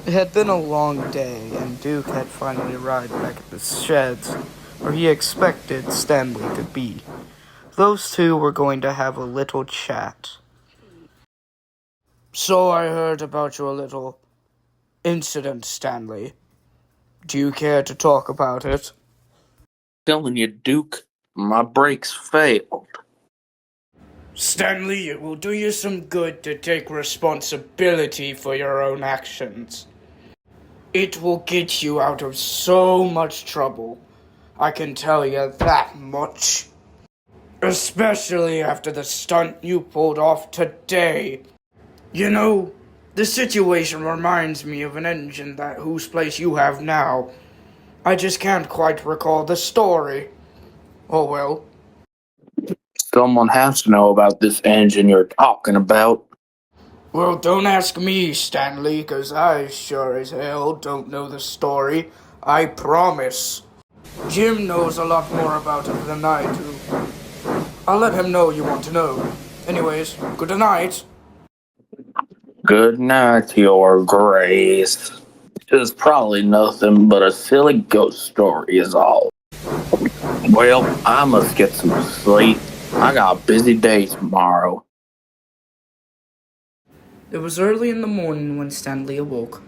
It had been a long day, and Duke had finally arrived back at the sheds where he expected Stanley to be. Those two were going to have a little chat. So I heard about your little incident, Stanley. Do you care to talk about it? Telling you, Duke, my brakes failed. Stanley, it will do you some good to take responsibility for your own actions. It will get you out of so much trouble. I can tell you that much. Especially after the stunt you pulled off today. You know, the situation reminds me of an engine whose place you have now. I just can't quite recall the story. Oh well. Someone has to know about this engine you're talking about. Well, don't ask me, Stanley, 'cause I sure as hell don't know the story. I promise. Jim knows a lot more about it than I do. I'll let him know you want to know. Anyways, good night. Good night, Your Grace. It's probably nothing but a silly ghost story, is all. Well, I must get some sleep. I got a busy day tomorrow. It was early in the morning when Stanley awoke.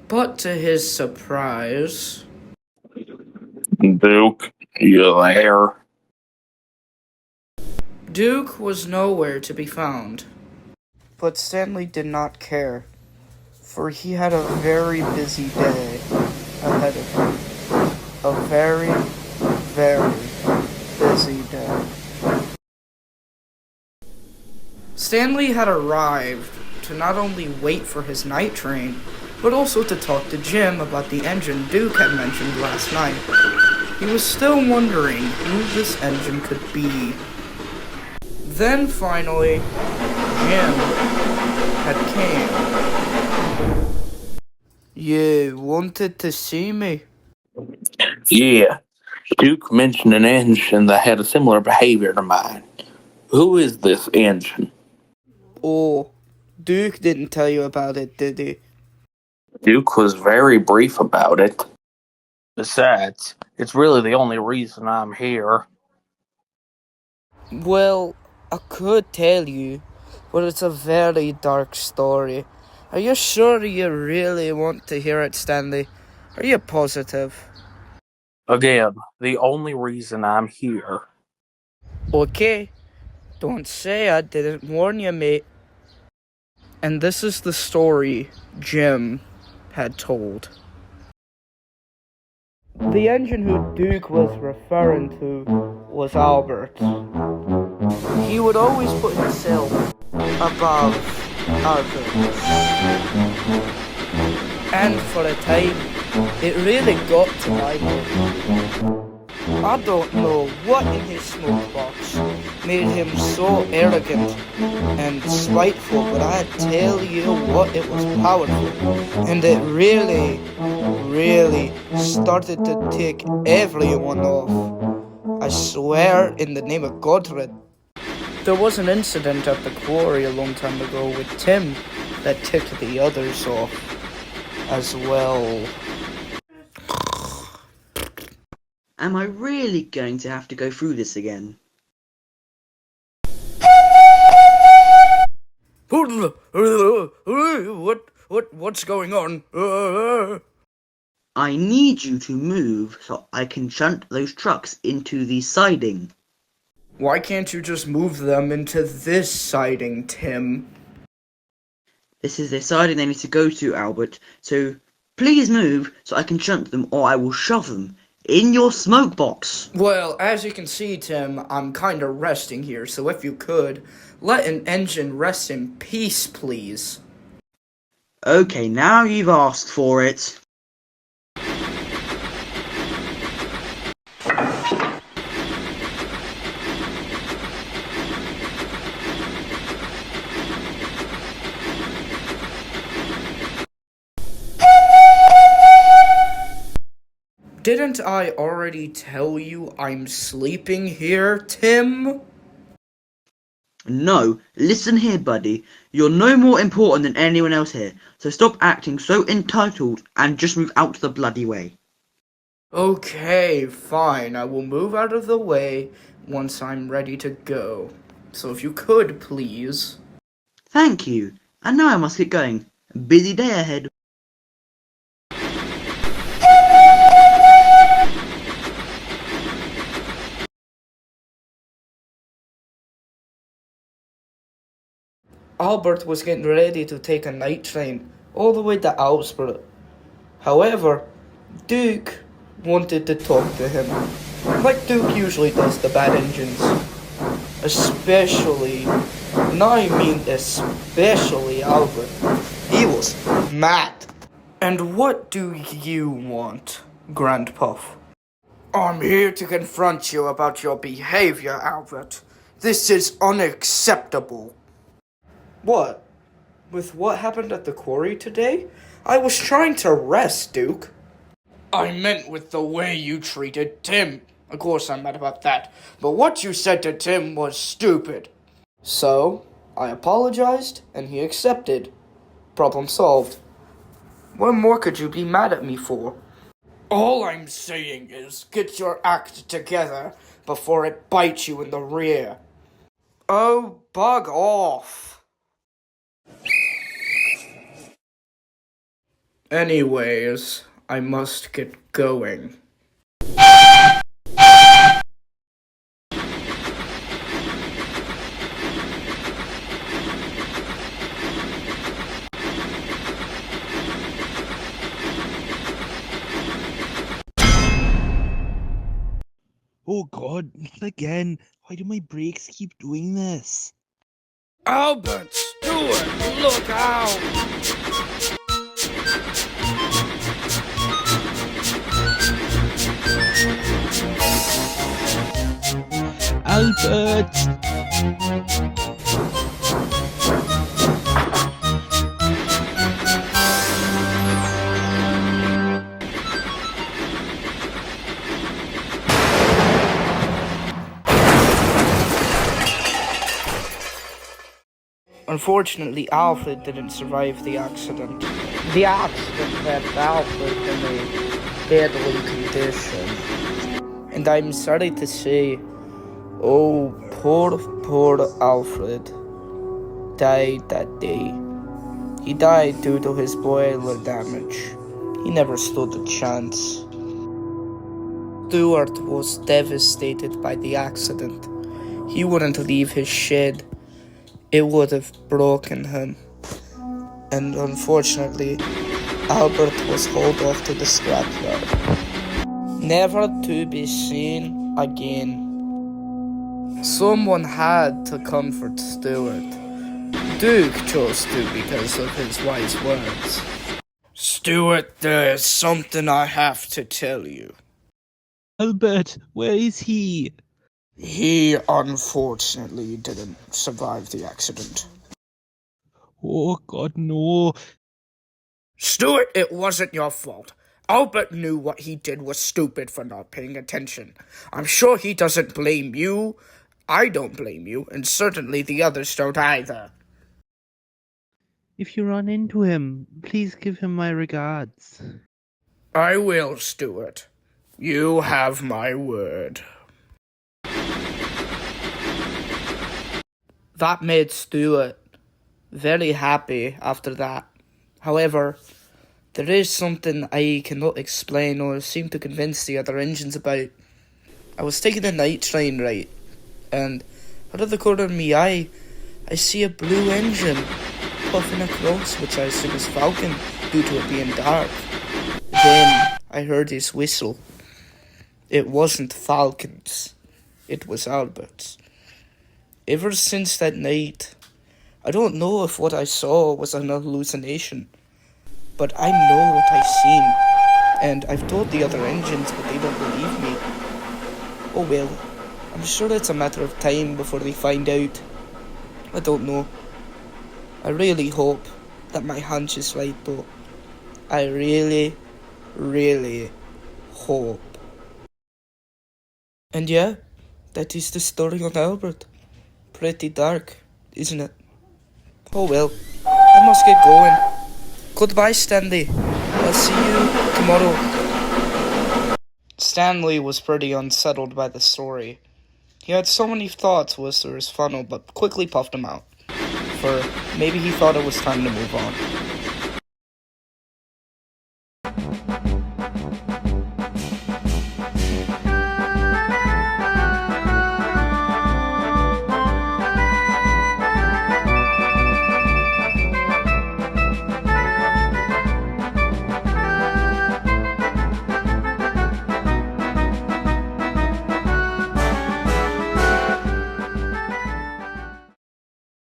But to his surprise, Duke, you there? Duke was nowhere to be found. But Stanley did not care, for he had a very busy day ahead of him. A very, very busy day. Stanley had arrived to not only wait for his night train, but also to talk to Jim about the engine Duke had mentioned last night. He was still wondering who this engine could be. Then finally, Jim had came. You wanted to see me? Yeah. Duke mentioned an engine that had a similar behavior to mine. Who is this engine? Oh, Duke didn't tell you about it, did he? Duke was very brief about it. Besides, it's really the only reason I'm here. Well, I could tell you, but it's a very dark story. Are you sure you really want to hear it, Stanley? Are you positive? Again, the only reason I'm here. Okay, don't say I didn't warn you, mate. And this is the story Jim had told. The engine who Duke was referring to was Albert. He would always put himself above others. And for a time, it really got to my head. I don't know what in his smoke box made him so arrogant and spiteful, but I tell you what, it was powerful. And it really, really started to tick everyone off. I swear in the name of Godred. There was an incident at the quarry a long time ago with Tim that ticked the others off as well. Am I really going to have to go through this again? What's going on? I need you to move so I can shunt those trucks into the siding. Why can't you just move them into this siding, Tim? This is the siding they need to go to, Albert, so please move so I can shunt them or I will shove them in your smoke box. Well, as you can see, Tim, I'm kinda resting here, so if you could, let an engine rest in peace, please. Okay, now you've asked for it. Didn't I already tell you I'm sleeping here, Tim? No, listen here, buddy. You're no more important than anyone else here, so stop acting so entitled and just move out of the bloody way. Okay, fine. I will move out of the way once I'm ready to go. So if you could, please. Thank you. And now I must get going. Busy day ahead. Albert was getting ready to take a night train all the way to Augsburg. However, Duke wanted to talk to him, like Duke usually does to bad engines. Especially, and I mean especially Albert. He was mad. And what do you want, Grand Puff? I'm here to confront you about your behavior, Albert. This is unacceptable. What? With what happened at the quarry today? I was trying to rest, Duke. I meant with the way you treated Tim. Of course I'm mad about that. But what you said to Tim was stupid. So, I apologized, and he accepted. Problem solved. What more could you be mad at me for? All I'm saying is get your act together before it bites you in the rear. Oh, bug off. Anyways, I must get going. Oh god, not again. Why do my brakes keep doing this? Albert Stewart, look out! Albert! Unfortunately, Alfred didn't survive the accident. The accident left Alfred in a deadly condition. And I'm sorry to say, oh, poor Alfred died that day. He died due to his boiler damage. He never stood a chance. Stuart was devastated by the accident. He wouldn't leave his shed. It would have broken him. And unfortunately, Albert was hauled off to the scrapyard, never to be seen again. Someone had to comfort Stuart. Duke chose to because of his wise words. Stuart, there is something I have to tell you. Albert, where is he? He unfortunately didn't survive the accident. Oh god, no. Stuart, it wasn't your fault. Albert knew what he did was stupid for not paying attention. I'm sure he doesn't blame you. I don't blame you, and certainly the others don't either. If you run into him, please give him my regards. I will, Stuart. You have my word. That made Stuart very happy after that. However, there is something I cannot explain or seem to convince the other engines about. I was taking a night train, right, and out of the corner of my eye, I see a blue engine puffing across, which I assume is Falcon, due to it being dark. Then I heard his whistle. It wasn't Falcon's, it was Albert's. Ever since that night, I don't know if what I saw was an hallucination, but I know what I've seen, and I've told the other engines, but they don't believe me. Oh well, I'm sure it's a matter of time before they find out. I don't know. I really hope that my hunch is right though. I really, really hope. And yeah, that is the story on Albert. Pretty dark. isn't it? Oh well, I must get going. Goodbye, Stanley. I'll see you tomorrow. Stanley was pretty unsettled by the story. He had so many thoughts whilst through his funnel, but quickly puffed them out. For maybe he thought it was time to move on.